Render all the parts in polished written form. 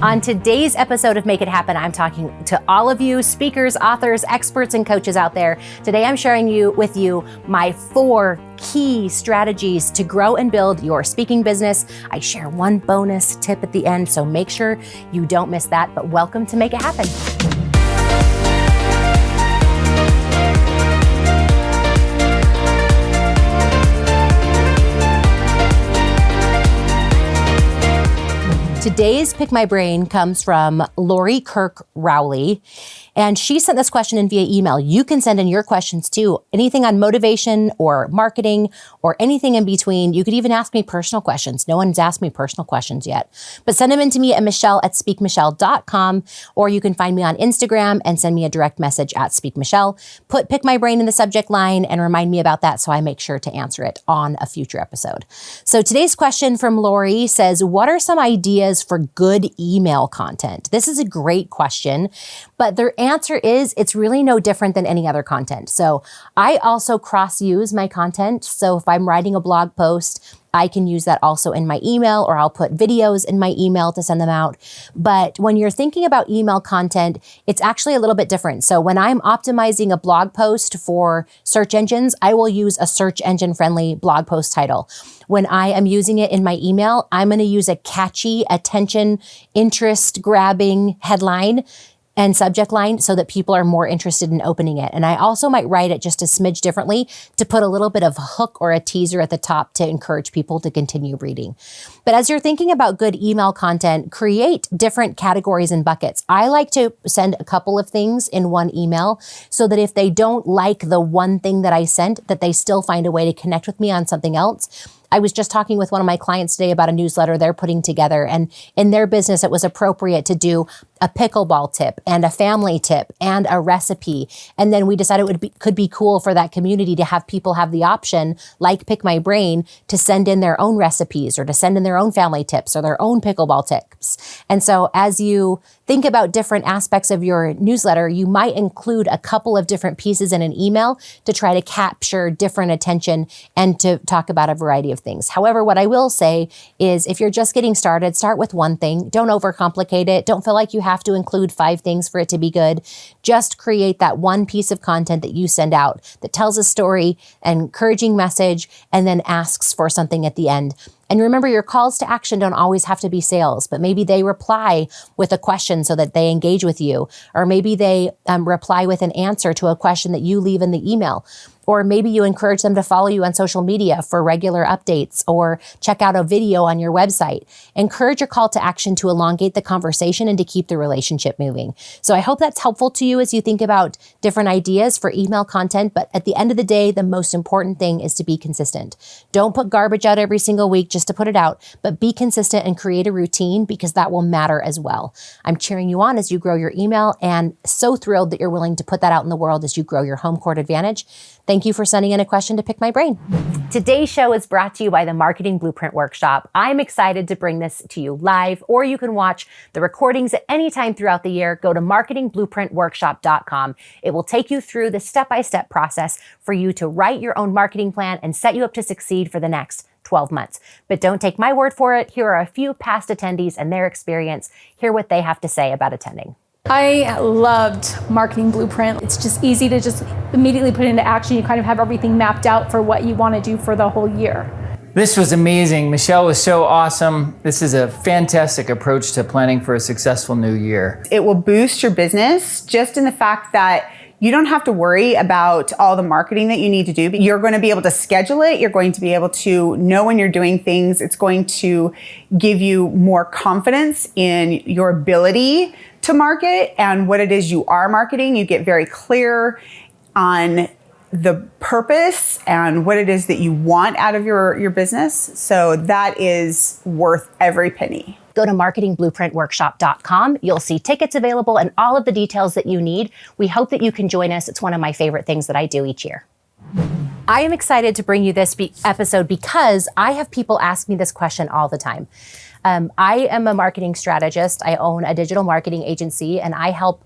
On today's episode of Make It Happen, I'm talking to all of you speakers, authors, experts, and coaches out there. Today, I'm sharing with you my 4 key strategies to grow and build your speaking business. I share one bonus tip at the end, so make sure you don't miss that. But welcome to Make It Happen. Today's Pick My Brain comes from Lori Kirk Rowley, and she sent this question in via email. You can send in your questions too. Anything on motivation or marketing or anything in between. You could even ask me personal questions. No one's asked me personal questions yet, but send them in to me at michelle@speakmichelle.com, or you can find me on Instagram and send me a direct message at speakmichelle. Put Pick My Brain in the subject line and remind me about that so I make sure to answer it on a future episode. So today's question from Lori says, what are some ideas for good email content? This is a great question, but their answer is it's really no different than any other content. So I also cross-use my content. So if I'm writing a blog post, I can use that also in my email, or I'll put videos in my email to send them out. But when you're thinking about email content, it's actually a little bit different. So when I'm optimizing a blog post for search engines, I will use a search engine friendly blog post title. When I am using it in my email, I'm going to use a catchy, attention, interest grabbing headline and subject line so that people are more interested in opening it. And I also might write it just a smidge differently to put a little bit of a hook or a teaser at the top to encourage people to continue reading. But as you're thinking about good email content, create different categories and buckets. I like to send a couple of things in one email so that if they don't like the one thing that I sent, that they still find a way to connect with me on something else. I was just talking with one of my clients today about a newsletter they're putting together, and in their business, it was appropriate to do a pickleball tip and a family tip and a recipe. And then we decided could be cool for that community to have people have the option, like Pick My Brain, to send in their own recipes or to send in their own family tips or their own pickleball tips. And so as you think about different aspects of your newsletter, you might include a couple of different pieces in an email to try to capture different attention and to talk about a variety of things. However, what I will say is if you're just getting started, start with one thing. Don't overcomplicate it. Don't feel like you have to include 5 things for it to be good. Just create that one piece of content that you send out that tells a story, an encouraging message, and then asks for something at the end. And remember, your calls to action don't always have to be sales, but maybe they reply with a question so that they engage with you. Or maybe they reply with an answer to a question that you leave in the email. Or maybe you encourage them to follow you on social media for regular updates or check out a video on your website. Encourage your call to action to elongate the conversation and to keep the relationship moving. So I hope that's helpful to you as you think about different ideas for email content. But at the end of the day, the most important thing is to be consistent. Don't put garbage out every single week just to put it out, but be consistent and create a routine because that will matter as well. I'm cheering you on as you grow your email and so thrilled that you're willing to put that out in the world as you grow your home court advantage. Thank you for sending in a question to Pick My Brain. Today's show is brought to you by the Marketing Blueprint Workshop. I'm excited to bring this to you live, or you can watch the recordings at any time throughout the year. Go to marketingblueprintworkshop.com. It will take you through the step-by-step process for you to write your own marketing plan and set you up to succeed for the next 12 months. But don't take my word for it. Here are a few past attendees and their experience. Hear what they have to say about attending. I loved Marketing Blueprint. It's just easy to just immediately put into action. You kind of have everything mapped out for what you want to do for the whole year. This was amazing. Michelle was so awesome. This is a fantastic approach to planning for a successful new year. It will boost your business just in the fact that you don't have to worry about all the marketing that you need to do. You're going to be able to schedule it. You're going to be able to know when you're doing things. It's going to give you more confidence in your ability to market and what it is you are marketing. You get very clear on the purpose and what it is that you want out of your business. So that is worth every penny. Go to marketingblueprintworkshop.com. You'll see tickets available and all of the details that you need. We hope that you can join us. It's one of my favorite things that I do each year. I am excited to bring you this episode because I have people ask me this question all the time. I am a marketing strategist. I own a digital marketing agency, and I help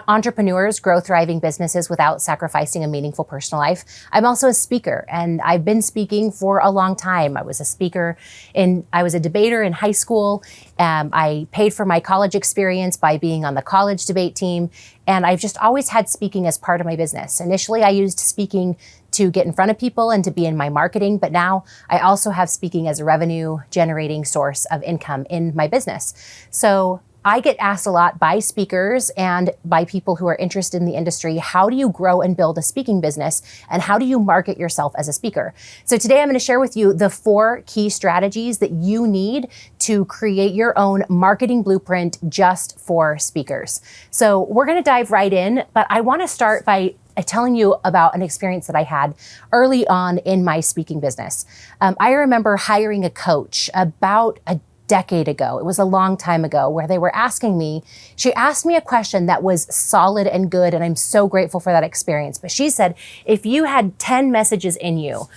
entrepreneurs grow thriving businesses without sacrificing a meaningful personal life. I'm also a speaker, and I've been speaking for a long time. I was a debater in high school. I paid for my college experience by being on the college debate team. And I've just always had speaking as part of my business. Initially, I used speaking to get in front of people and to be in my marketing, but now I also have speaking as a revenue generating source of income in my business. So I get asked a lot by speakers and by people who are interested in the industry, how do you grow and build a speaking business? And how do you market yourself as a speaker? So today I'm going to share with you the 4 key strategies that you need to create your own marketing blueprint just for speakers. So we're going to dive right in, but I want to start by telling you about an experience that I had early on in my speaking business. I remember hiring a coach about a decade ago. It was a long time ago, where they were asking me, she asked me a question that was solid and good, and I'm so grateful for that experience. But she said, if you had 10 messages in you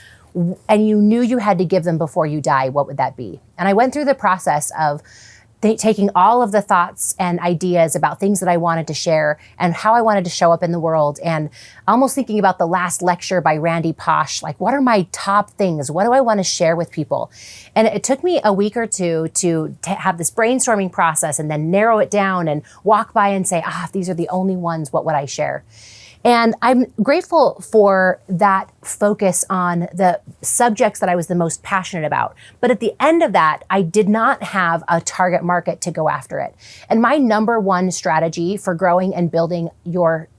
and you knew you had to give them before you die, what would that be? And I went through the process of taking all of the thoughts and ideas about things that I wanted to share and how I wanted to show up in the world, and almost thinking about the last lecture by Randy Pausch, like, what are my top things? What do I want to share with people? And it took me a week or two to have this brainstorming process and then narrow it down and walk by and say, if these are the only ones, what would I share? And I'm grateful for that focus on the subjects that I was the most passionate about. But at the end of that, I did not have a target market to go after it. And my number one strategy for growing and building your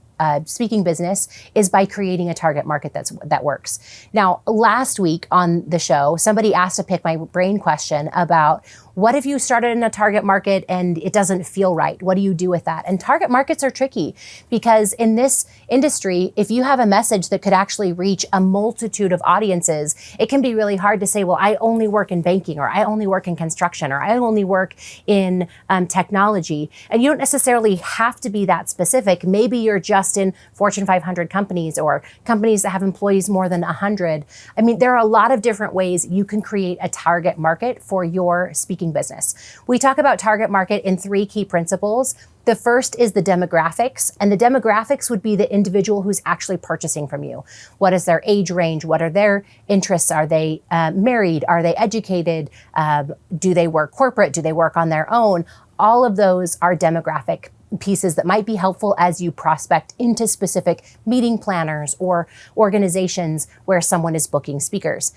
speaking business is by creating a target market that works. Now, last week on the show, somebody asked to pick my brain question about, what if you started in a target market and it doesn't feel right? What do you do with that? And target markets are tricky, because in this industry, if you have a message that could actually reach a multitude of audiences, it can be really hard to say, well, I only work in banking, or I only work in construction, or I only work in technology. And you don't necessarily have to be that specific. Maybe you're just in Fortune 500 companies, or companies that have employees more than 100. I mean, there are a lot of different ways you can create a target market for your speaking business. We talk about target market in 3 key principles. The first is the demographics, and the demographics would be the individual who's actually purchasing from you. What is their age range? What are their interests? Are they married? Are they educated? Do they work corporate? Do they work on their own? All of those are demographic pieces that might be helpful as you prospect into specific meeting planners or organizations where someone is booking speakers.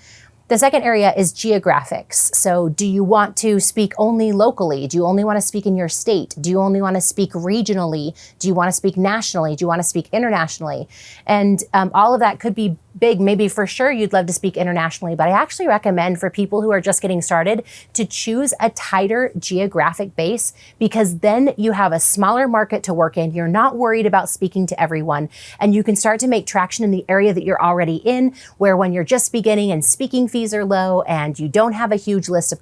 The second area is geographics. So do you want to speak only locally? Do you only want to speak in your state? Do you only want to speak regionally? Do you want to speak nationally? Do you want to speak internationally? And all of that could be big. Maybe for sure you'd love to speak internationally, but I actually recommend for people who are just getting started to choose a tighter geographic base, because then you have a smaller market to work in. You're not worried about speaking to everyone, and you can start to make traction in the area that you're already in, where when you're just beginning and speaking fees are low and you don't have a huge list of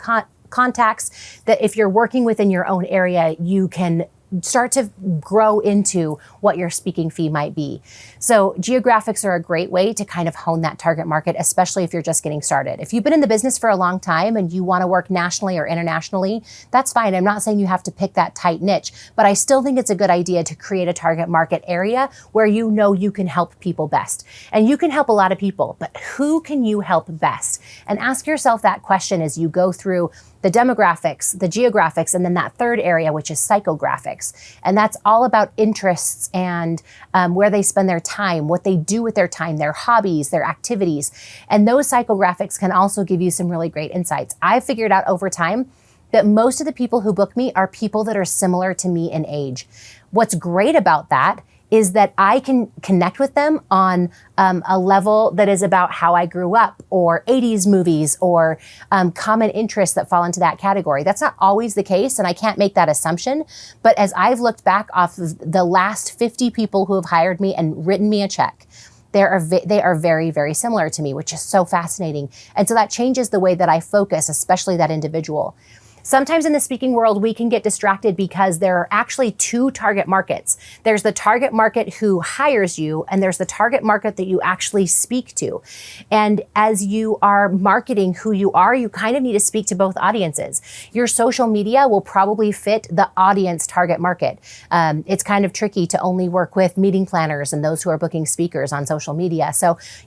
contacts, that if you're working within your own area, you can start to grow into what your speaking fee might be. So geographics are a great way to kind of hone that target market, especially if you're just getting started. If you've been in the business for a long time and you want to work nationally or internationally, that's fine. I'm not saying you have to pick that tight niche, but I still think it's a good idea to create a target market area where you know you can help people best. And you can help a lot of people, but who can you help best? And ask yourself that question as you go through the demographics, the geographics, and then that third area, which is psychographics. And that's all about interests and where they spend their time, what they do with their time, their hobbies, their activities. And those psychographics can also give you some really great insights. I've figured out over time that most of the people who book me are people that are similar to me in age. What's great about that is that I can connect with them on a level that is about how I grew up, or 80s movies, or common interests that fall into that category. That's not always the case, and I can't make that assumption. But as I've looked back off of the last 50 people who have hired me and written me a check, they are very, very similar to me, which is so fascinating. And so that changes the way that I focus, especially that individual. Sometimes in the speaking world, we can get distracted because there are actually two target markets. There's the target market who hires you, and there's the target market that you actually speak to. And as you are marketing who you are, you kind of need to speak to both audiences. Your social media will probably fit the audience target market. It's kind of tricky to only work with meeting planners and those who are booking speakers on social media.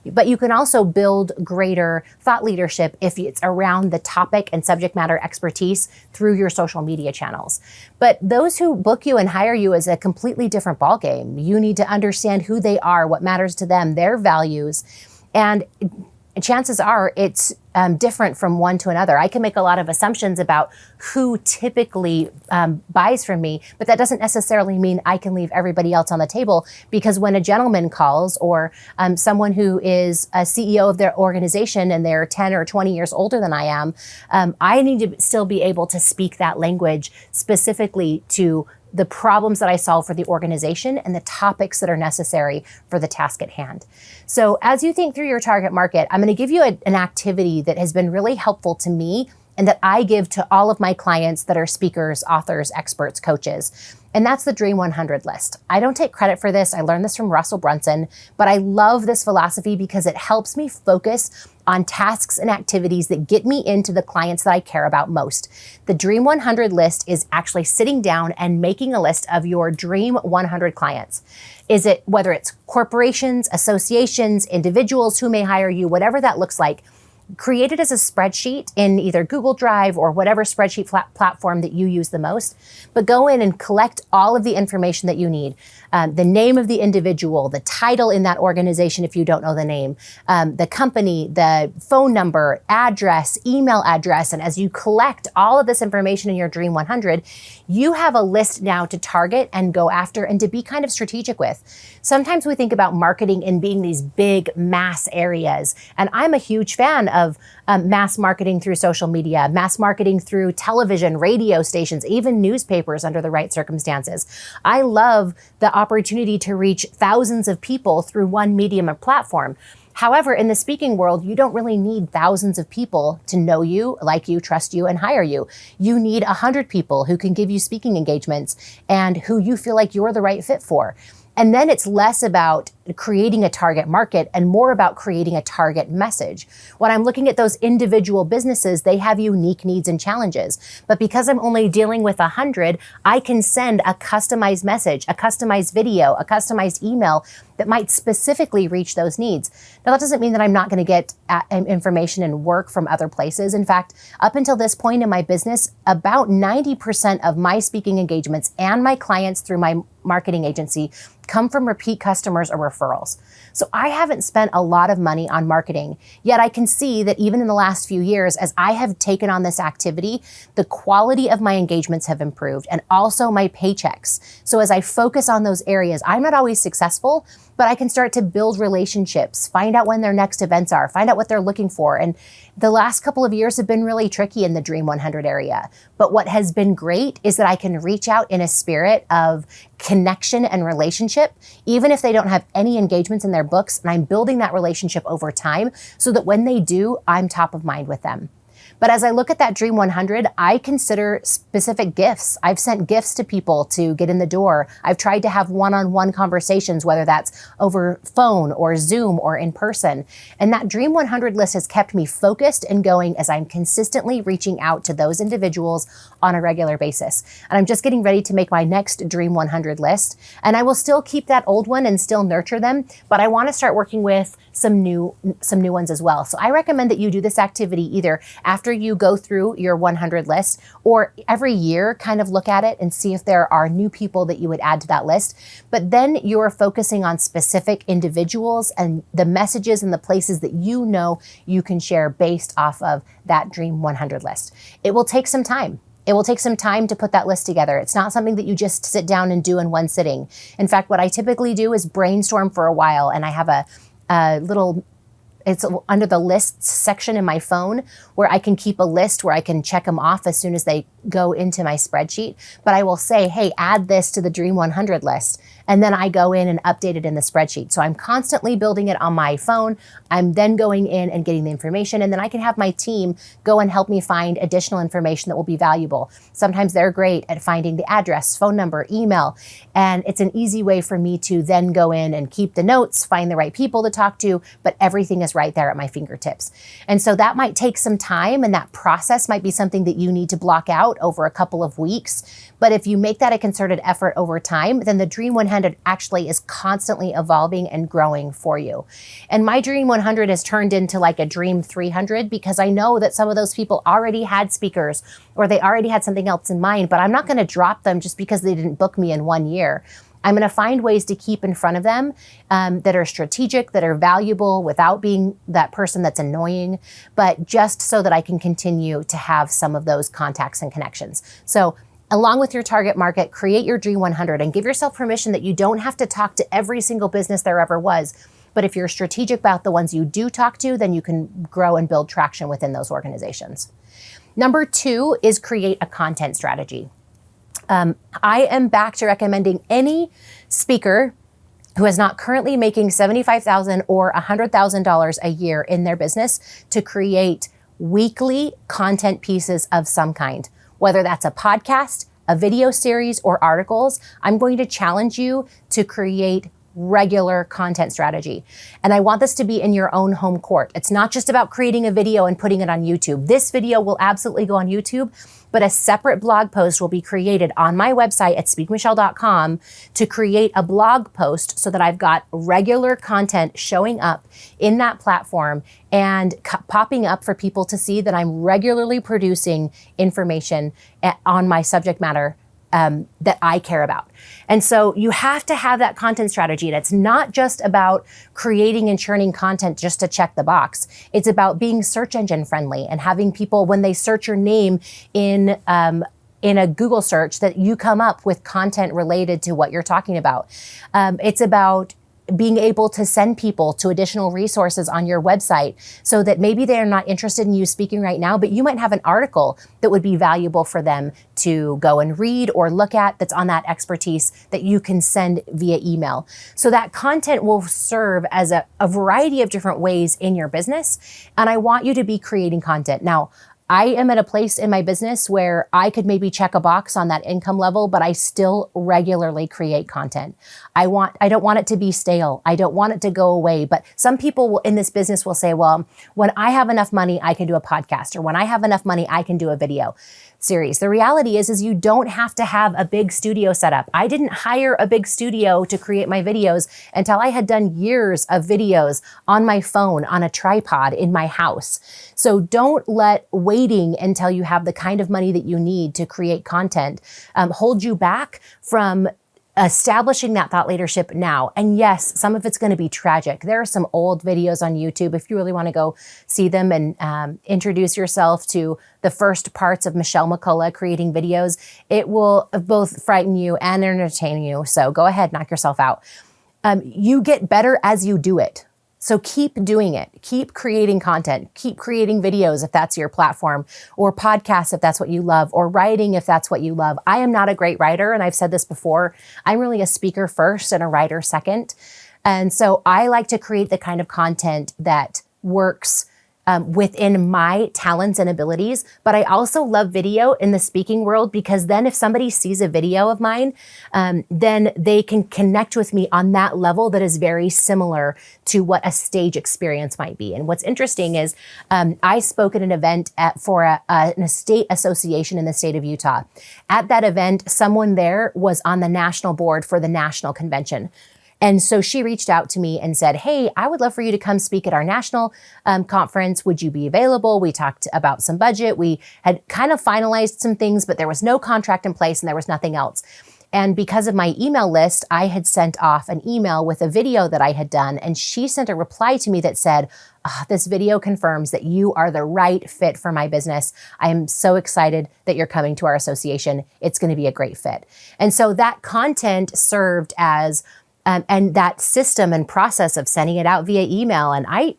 But you can also build greater thought leadership if it's around the topic and subject matter expertise through your social media channels. But those who book you and hire you is a completely different ballgame. You need to understand who they are, what matters to them, their values, and chances are it's different from one to another. I can make a lot of assumptions about who typically buys from me, but that doesn't necessarily mean I can leave everybody else on the table, because when a gentleman calls, or someone who is a CEO of their organization and they're 10 or 20 years older than I am, I need to still be able to speak that language specifically to the problems that I solve for the organization and the topics that are necessary for the task at hand. So as you think through your target market, I'm going to give you an activity that has been really helpful to me and that I give to all of my clients that are speakers, authors, experts, coaches. And that's the Dream 100 list. I don't take credit for this. I learned this from Russell Brunson, but I love this philosophy because it helps me focus on tasks and activities that get me into the clients that I care about most. The Dream 100 list is actually sitting down and making a list of your Dream 100 clients. Is it, whether it's corporations, associations, individuals who may hire you, whatever that looks like, create it as a spreadsheet in either Google Drive or whatever spreadsheet platform that you use the most, but go in and collect all of the information that you need. The name of the individual, the title in that organization if you don't know the name, the company, the phone number, address, email address. And as you collect all of this information in your Dream 100, you have a list now to target and go after and to be kind of strategic with. Sometimes we think about marketing in being these big mass areas, and I'm a huge fan of mass marketing through social media, mass marketing through television, radio stations, even newspapers under the right circumstances. I love the opportunity to reach thousands of people through one medium or platform. However, in the speaking world, you don't really need thousands of people to know you, like you, trust you, and hire you. You need 100 people who can give you speaking engagements and who you feel like you're the right fit for. And then it's less about creating a target market and more about creating a target message. When I'm looking at those individual businesses, they have unique needs and challenges. But because I'm only dealing with 100, I can send a customized message, a customized video, a customized email that might specifically reach those needs. Now, that doesn't mean that I'm not going to get information and work from other places. In fact, up until this point in my business, about 90% of my speaking engagements and my clients through my marketing agency come from repeat customers or referrals. So I haven't spent a lot of money on marketing, yet I can see that even in the last few years, as I have taken on this activity, the quality of my engagements have improved and also my paychecks. So as I focus on those areas, I'm not always successful, but I can start to build relationships, find out when their next events are, find out what they're looking for. And the last couple of years have been really tricky in the Dream 100 area. But what has been great is that I can reach out in a spirit of connection and relationship, even if they don't have any engagements in their books, and I'm building that relationship over time so that when they do, I'm top of mind with them. But as I look at that Dream 100, I consider specific gifts. I've sent gifts to people to get in the door. I've tried to have one-on-one conversations, whether that's over phone or Zoom or in person. And that Dream 100 list has kept me focused and going as I'm consistently reaching out to those individuals on a regular basis. And I'm just getting ready to make my next Dream 100 list. And I will still keep that old one and still nurture them, but I want to start working with some new ones as well. So I recommend that you do this activity either after you go through your 100 list, or every year kind of look at it and see if there are new people that you would add to that list. But then you're focusing on specific individuals and the messages and the places that you know you can share based off of that Dream 100 list. It will take some time. It will take some time to put that list together. It's not something that you just sit down and do in one sitting. In fact, what I typically do is brainstorm for a while, and I have a little, it's under the lists section in my phone where I can keep a list where I can check them off as soon as they go into my spreadsheet. But I will say, hey, add this to the Dream 100 list. And then I go in and update it in the spreadsheet. So I'm constantly building it on my phone. I'm then going in and getting the information. And then I can have my team go and help me find additional information that will be valuable. Sometimes they're great at finding the address, phone number, email. And it's an easy way for me to then go in and keep the notes, find the right people to talk to, but everything is right there at my fingertips. And so that might take some time, and that process might be something that you need to block out over a couple of weeks. But if you make that a concerted effort over time, then the Dream 100 actually is constantly evolving and growing for you. And my Dream 100 has turned into like a Dream 300 because I know that some of those people already had speakers or they already had something else in mind, but I'm not going to drop them just because they didn't book me in 1 year. I'm going to find ways to keep in front of them that are strategic, that are valuable without being that person that's annoying, but just so that I can continue to have some of those contacts and connections. So along with your target market, create your Dream 100 and give yourself permission that you don't have to talk to every single business there ever was. But if you're strategic about the ones you do talk to, then you can grow and build traction within those organizations. Number 2 is create a content strategy. I am back to recommending any speaker who is not currently making $75,000 or $100,000 a year in their business to create weekly content pieces of some kind, whether that's a podcast, a video series, or articles. I'm going to challenge you to create regular content strategy. And I want this to be in your own home court. It's not just about creating a video and putting it on YouTube. This video will absolutely go on YouTube, but a separate blog post will be created on my website at speakmichelle.com to create a blog post so that I've got regular content showing up in that platform and popping up for people to see that I'm regularly producing information on my subject matter that I care about. And so you have to have that content strategy. And it's not just about creating and churning content just to check the box. It's about being search engine friendly and having people, when they search your name in a Google search, that you come up with content related to what you're talking about. It's about being able to send people to additional resources on your website so that maybe they're not interested in you speaking right now, but you might have an article that would be valuable for them to go and read or look at that's on that expertise that you can send via email. So that content will serve as a variety of different ways in your business. And I want you to be creating content. Now, I am at a place in my business where I could maybe check a box on that income level, but I still regularly create content. I don't want it to be stale. I don't want it to go away. But some people in this business will say, well, when I have enough money, I can do a podcast, or when I have enough money, I can do a video series. The reality is you don't have to have a big studio set up. I didn't hire a big studio to create my videos until I had done years of videos on my phone, on a tripod in my house. So don't let waiting until you have the kind of money that you need to create content hold you back from establishing that thought leadership now. And yes, some of it's going to be tragic. There are some old videos on YouTube. If you really want to go see them and introduce yourself to the first parts of Michelle McCullough creating videos, it will both frighten you and entertain you. So go ahead, knock yourself out. You get better as you do it. So keep doing it. Keep creating content. Keep creating videos if that's your platform, or podcasts if that's what you love, or writing if that's what you love. I am not a great writer, and I've said this before. I'm really a speaker first and a writer second. And so I like to create the kind of content that works within my talents and abilities. But I also love video in the speaking world, because then if somebody sees a video of mine, then they can connect with me on that level that is very similar to what a stage experience might be. And what's interesting is I spoke at an event for an estate association in the state of Utah. At that event, someone there was on the national board for the national convention. And so she reached out to me and said, hey, I would love for you to come speak at our national conference. Would you be available? We talked about some budget. We had kind of finalized some things, but there was no contract in place and there was nothing else. And because of my email list, I had sent off an email with a video that I had done. And she sent a reply to me that said, this video confirms that you are the right fit for my business. I am so excited that you're coming to our association. It's going to be a great fit. And so that content served as and that system and process of sending it out via email. And I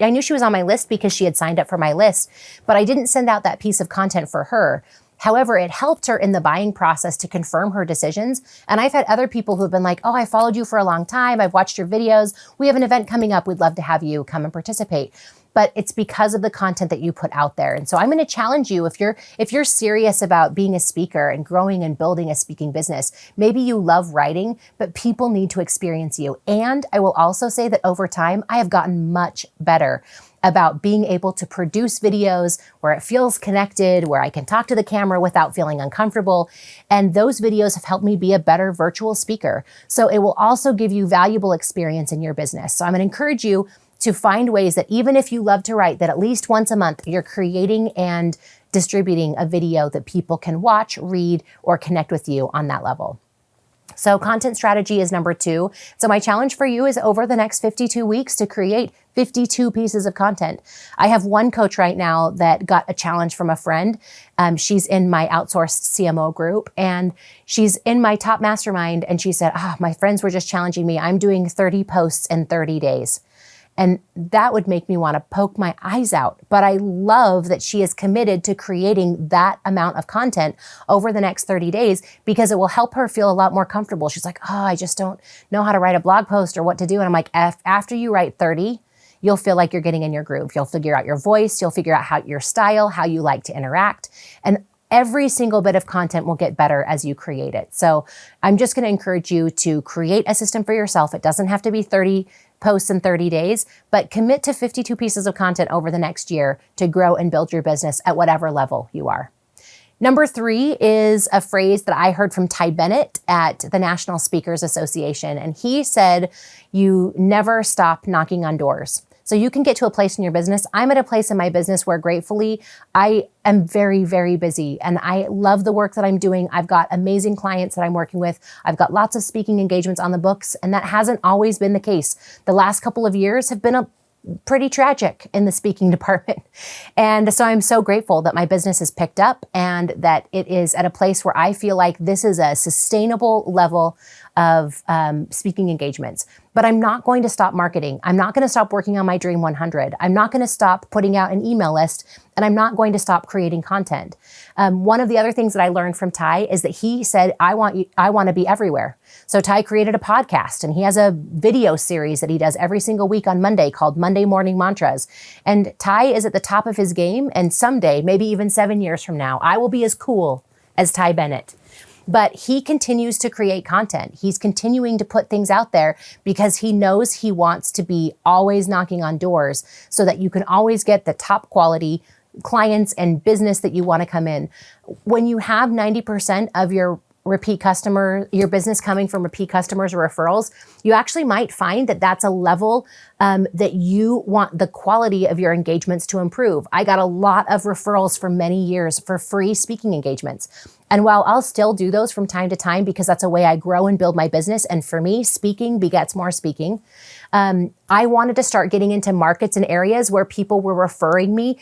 knew she was on my list because she had signed up for my list, but I didn't send out that piece of content for her. However, it helped her in the buying process to confirm her decisions. And I've had other people who have been like, oh, I followed you for a long time. I've watched your videos. We have an event coming up. We'd love to have you come and participate. But it's because of the content that you put out there. And so I'm going to challenge you, if you're serious about being a speaker and growing and building a speaking business, maybe you love writing, but people need to experience you. And I will also say that over time, I have gotten much better about being able to produce videos where it feels connected, where I can talk to the camera without feeling uncomfortable. And those videos have helped me be a better virtual speaker. So it will also give you valuable experience in your business. So I'm going to encourage you to find ways that even if you love to write, that at least once a month, you're creating and distributing a video that people can watch, read, or connect with you on that level. So content strategy is number 2. So my challenge for you is over the next 52 weeks to create 52 pieces of content. I have one coach right now that got a challenge from a friend. She's in my outsourced CMO group, and she's in my top mastermind. And she said, my friends were just challenging me. I'm doing 30 posts in 30 days. And that would make me want to poke my eyes out. But I love that she is committed to creating that amount of content over the next 30 days because it will help her feel a lot more comfortable. She's like, I just don't know how to write a blog post or what to do. And I'm like, after you write 30, you'll feel like you're getting in your groove. You'll figure out your voice. You'll figure out how your style, how you like to interact. And every single bit of content will get better as you create it. So I'm just going to encourage you to create a system for yourself. It doesn't have to be 30 posts in 30 days, but commit to 52 pieces of content over the next year to grow and build your business at whatever level you are. Number 3 is a phrase that I heard from Ty Bennett at the National Speakers Association. And he said, you never stop knocking on doors. So you can get to a place in your business. I'm at a place in my business where gratefully I am very, very busy and I love the work that I'm doing. I've got amazing clients that I'm working with. I've got lots of speaking engagements on the books, and that hasn't always been the case. The last couple of years have been pretty tragic in the speaking department. And so I'm so grateful that my business has picked up and that it is at a place where I feel like this is a sustainable level of speaking engagements. But I'm not going to stop marketing. I'm not going to stop working on my Dream 100. I'm not going to stop putting out an email list, and I'm not going to stop creating content. One of the other things that I learned from Ty is that he said, I want to be everywhere. So Ty created a podcast, and he has a video series that he does every single week on Monday called Monday Morning Mantras. And Ty is at the top of his game, and someday, maybe even 7 years from now, I will be as cool as Ty Bennett. But he continues to create content. He's continuing to put things out there because he knows he wants to be always knocking on doors so that you can always get the top quality clients and business that you want to come in. When you have 90% of your business coming from repeat customers or referrals, you actually might find that that's a level that you want the quality of your engagements to improve. I got a lot of referrals for many years for free speaking engagements. And while I'll still do those from time to time because that's a way I grow and build my business, and for me, speaking begets more speaking, I wanted to start getting into markets and areas where people were referring me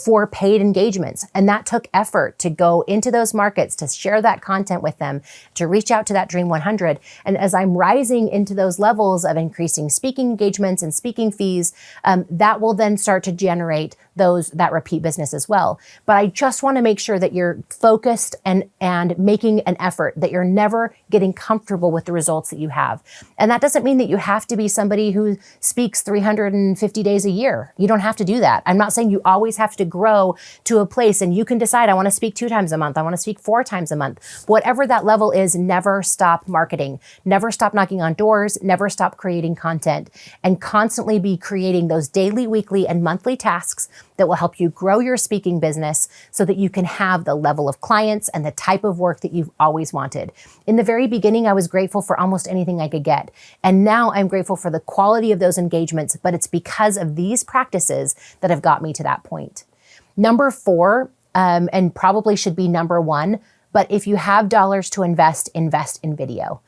for paid engagements. And that took effort to go into those markets, to share that content with them, to reach out to that Dream 100. And as I'm rising into those levels of increasing speaking engagements and speaking fees, that will then start to generate that repeat business as well. But I just want to make sure that you're focused and making an effort, that you're never getting comfortable with the results that you have. And that doesn't mean that you have to be somebody who speaks 350 days a year. You don't have to do that. I'm not saying you always have to grow to a place and you can decide, I want to speak 2 times a month. I want to speak 4 times a month. Whatever that level is, never stop marketing. Never stop knocking on doors. Never stop creating content, and constantly be creating those daily, weekly, and monthly tasks that will help you grow your speaking business so that you can have the level of clients and the type of work that you've always wanted. In the very beginning, I was grateful for almost anything I could get. And now I'm grateful for the quality of those engagements, but it's because of these practices that have got me to that point. Number 4, and probably should be number 1, but if you have dollars to invest in video.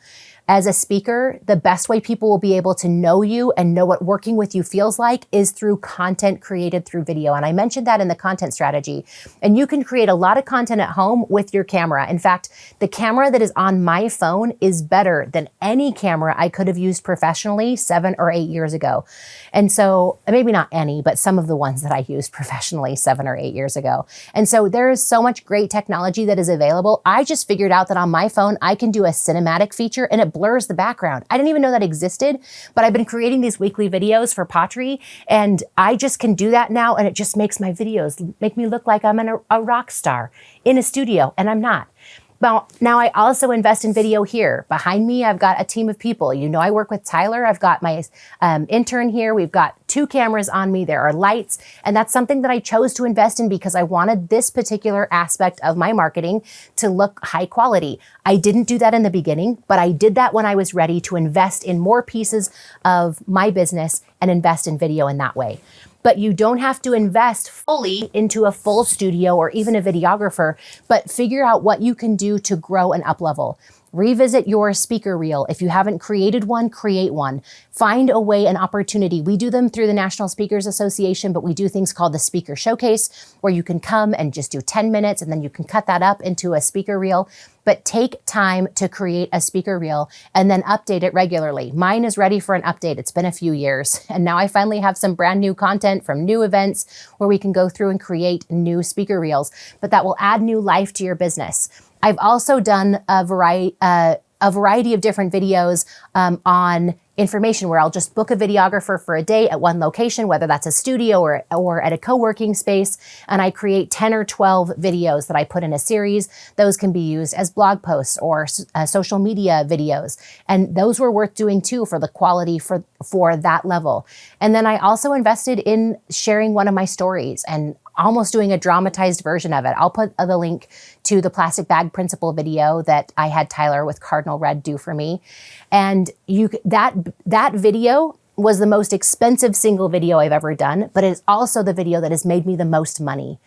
As a speaker, the best way people will be able to know you and know what working with you feels like is through content created through video. And I mentioned that in the content strategy. And you can create a lot of content at home with your camera. In fact, the camera that is on my phone is better than any camera I could have used professionally 7 or 8 years ago. And so maybe not any, but some of the ones that I used professionally 7 or 8 years ago. And so there is so much great technology that is available. I just figured out that on my phone, I can do a cinematic feature and it blurs the background. I didn't even know that existed, but I've been creating these weekly videos for Pottery, and I just can do that now, and it just makes my videos make me look like I'm a rock star in a studio, and I'm not. Well, now I also invest in video here. Behind me, I've got a team of people. You know, I work with Tyler. I've got my intern here. We've got 2 cameras on me. There are lights. And that's something that I chose to invest in because I wanted this particular aspect of my marketing to look high quality. I didn't do that in the beginning, but I did that when I was ready to invest in more pieces of my business and invest in video in that way. But you don't have to invest fully into a full studio or even a videographer, but figure out what you can do to grow and up level. Revisit your speaker reel. If you haven't created one, create one. Find a way, an opportunity. We do them through the National Speakers Association, but we do things called the Speaker Showcase, where you can come and just do 10 minutes and then you can cut that up into a speaker reel. But take time to create a speaker reel and then update it regularly. Mine is ready for an update. It's been a few years. And now I finally have some brand new content from new events where we can go through and create new speaker reels, but that will add new life to your business. I've also done a variety of different videos on information where I'll just book a videographer for a day at one location, whether that's a studio or at a co-working space, and I create 10 or 12 videos that I put in a series. Those can be used as blog posts or social media videos, and those were worth doing too for the quality for that level. And then I also invested in sharing one of my stories and almost doing a dramatized version of it. I'll put the link to the plastic bag principle video that I had Tyler with Cardinal Red do for me. And that video was the most expensive single video I've ever done, but it's also the video that has made me the most money.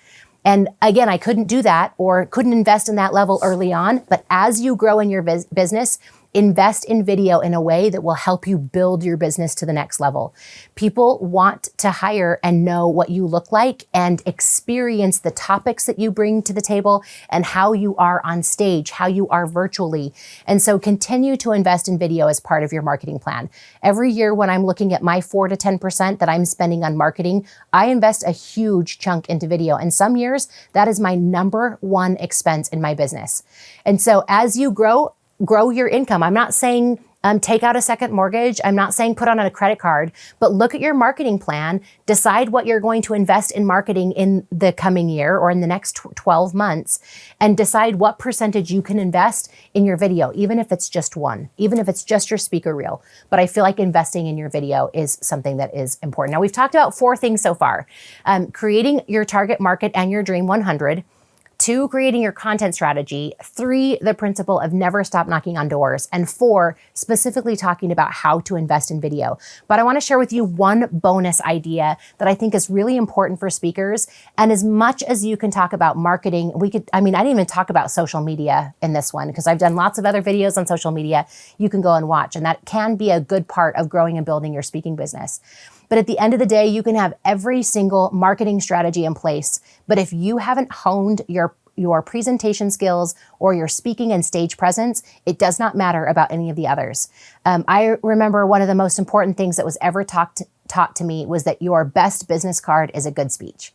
And again, I couldn't do that or couldn't invest in that level early on, but as you grow in your business, invest in video in a way that will help you build your business to the next level. People want to hire and know what you look like and experience the topics that you bring to the table and how you are on stage, how you are virtually. And so continue to invest in video as part of your marketing plan. Every year when I'm looking at my 4 to 10% that I'm spending on marketing, I invest a huge chunk into video. And some years that is my number one expense in my business. And so as you grow your income. I'm not saying take out a second mortgage. I'm not saying put on a credit card, but look at your marketing plan, decide what you're going to invest in marketing in the coming year or in the next 12 months, and decide what percentage you can invest in your video, even if it's just one, even if it's just your speaker reel. But I feel like investing in your video is something that is important. Now, we've talked about 4 things so far. Creating your target market and your Dream 100. 2, creating your content strategy. 3, the principle of never stop knocking on doors. And 4, specifically talking about how to invest in video. But I want to share with you one bonus idea that I think is really important for speakers. And as much as you can talk about marketing, I didn't even talk about social media in this one because I've done lots of other videos on social media you can go and watch. And that can be a good part of growing and building your speaking business. But at the end of the day, you can have every single marketing strategy in place. But if you haven't honed your presentation skills or your speaking and stage presence, it does not matter about any of the others. I remember one of the most important things that was ever taught to me was that your best business card is a good speech.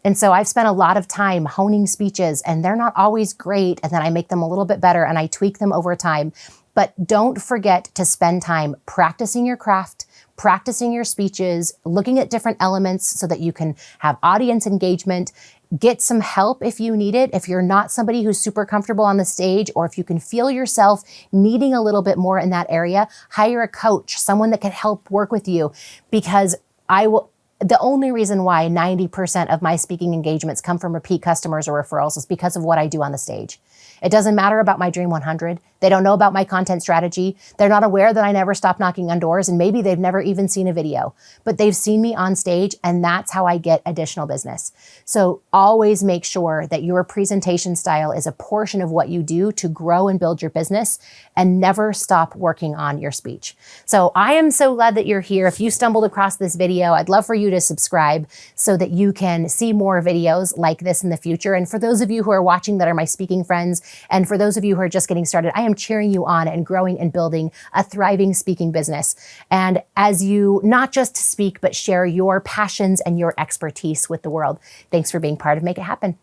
And so I've spent a lot of time honing speeches, and they're not always great. And then I make them a little bit better and I tweak them over time. But don't forget to spend time practicing your craft, practicing your speeches, looking at different elements so that you can have audience engagement. Get some help if you need it. If you're not somebody who's super comfortable on the stage, or if you can feel yourself needing a little bit more in that area, hire a coach, someone that can help work with you, because the only reason why 90% of my speaking engagements come from repeat customers or referrals is because of what I do on the stage. It doesn't matter about my Dream 100. They don't know about my content strategy. They're not aware that I never stop knocking on doors, and maybe they've never even seen a video, but they've seen me on stage, and that's how I get additional business. So always make sure that your presentation style is a portion of what you do to grow and build your business, and never stop working on your speech. So I am so glad that you're here. If you stumbled across this video, I'd love for you to subscribe so that you can see more videos like this in the future. And for those of you who are watching that are my speaking friends, and for those of you who are just getting started, I am cheering you on and growing and building a thriving speaking business. And as you not just speak, but share your passions and your expertise with the world. Thanks for being part of Make It Happen.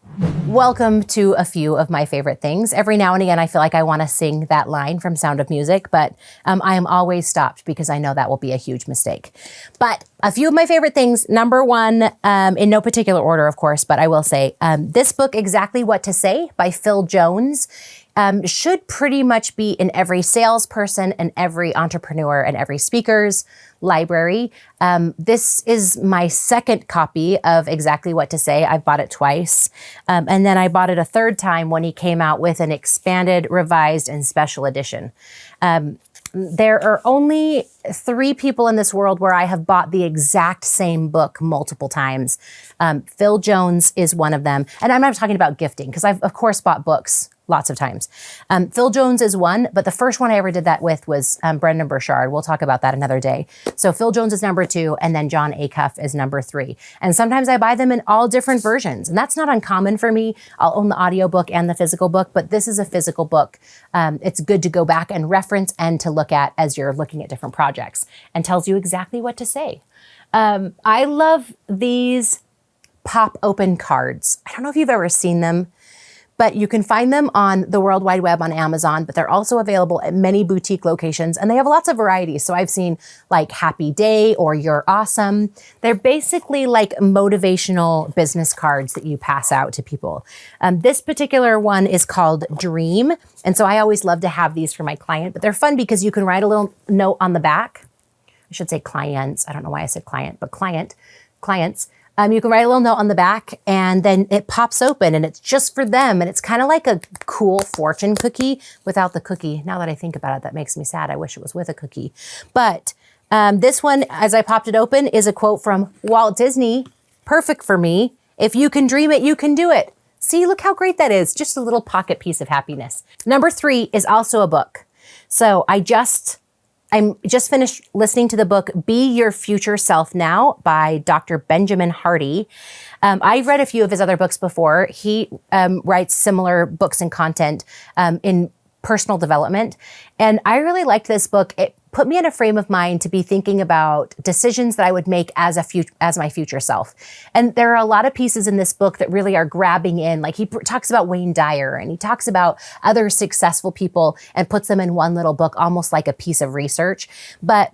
Welcome to a few of my favorite things. Every now and again, I feel like I want to sing that line from Sound of Music, but I am always stopped because I know that will be a huge mistake. But a few of my favorite things. Number one, in no particular order, of course, but I will say this book, Exactly What to Say by Phil Jones, should pretty much be in every salesperson and every entrepreneur and every speaker's library. This is my second copy of Exactly What to Say. I've bought it twice. And then I bought it a third time when he came out with an expanded, revised, and special edition. There are only 3 people in this world where I have bought the exact same book multiple times. Phil Jones is one of them. And I'm not talking about gifting, because I've, of course, bought books lots of times. Phil Jones is one, but the first one I ever did that with was Brendon Burchard. We'll talk about that another day. So Phil Jones is number 2, and then Jon Acuff is number 3. And sometimes I buy them in all different versions, and that's not uncommon for me. I'll own the audiobook and the physical book, but this is a physical book. It's good to go back and reference and to look at as you're looking at different projects, and tells you exactly what to say. I love these pop open cards. I don't know if you've ever seen them, but you can find them on the World Wide Web on Amazon, but they're also available at many boutique locations, and they have lots of varieties. So I've seen like Happy Day or You're Awesome. They're basically like motivational business cards that you pass out to people. This particular one is called Dream. And so I always love to have these for my client, but they're fun because you can write a little note on the back. I should say clients. I don't know why I said client, but clients. You can write a little note on the back, and then it pops open, and it's just for them. And it's kind of like a cool fortune cookie without the cookie. Now that I think about it, that makes me sad. I wish it was with a cookie. But this one, as I popped it open, is a quote from Walt Disney. Perfect for me. If you can dream it, you can do it. See, look how great that is. Just a little pocket piece of happiness. Number 3 is also a book. So I'm just finished listening to the book, Be Your Future Self Now by Dr. Benjamin Hardy. I've read a few of his other books before. He writes similar books and content in personal development. And I really liked this book. It put me in a frame of mind to be thinking about decisions that I would make as my future self. And there are a lot of pieces in this book that really are grabbing in. Like he talks about Wayne Dyer, and he talks about other successful people and puts them in one little book, almost like a piece of research. But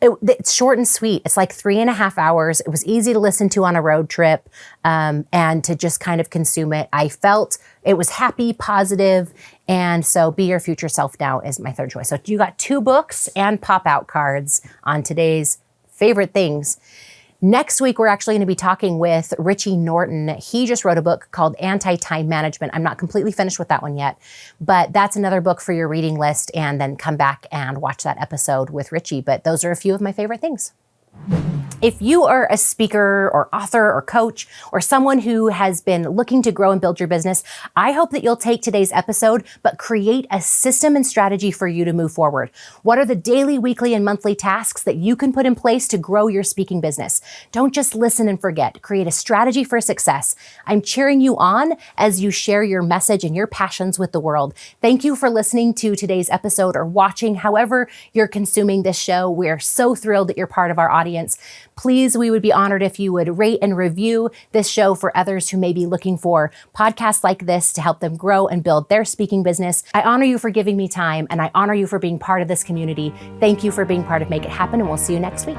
it's short and sweet. It's like 3.5 hours. It was easy to listen to on a road trip and to just kind of consume it. I felt it was happy, positive, and so Be Your Future Self Now is my third choice. So you got 2 books and pop-out cards on today's favorite things. Next week, we're actually going to be talking with Richie Norton. He just wrote a book called Anti-Time Management. I'm not completely finished with that one yet, but that's another book for your reading list, and then come back and watch that episode with Richie. But those are a few of my favorite things. If you are a speaker or author or coach or someone who has been looking to grow and build your business, I hope that you'll take today's episode, but create a system and strategy for you to move forward. What are the daily, weekly, and monthly tasks that you can put in place to grow your speaking business? Don't just listen and forget. Create a strategy for success. I'm cheering you on as you share your message and your passions with the world. Thank you for listening to today's episode or watching however you're consuming this show. We're so thrilled that you're part of our audience. Please, we would be honored if you would rate and review this show for others who may be looking for podcasts like this to help them grow and build their speaking business. I honor you for giving me time, and I honor you for being part of this community. Thank you for being part of Make It Happen, and we'll see you next week.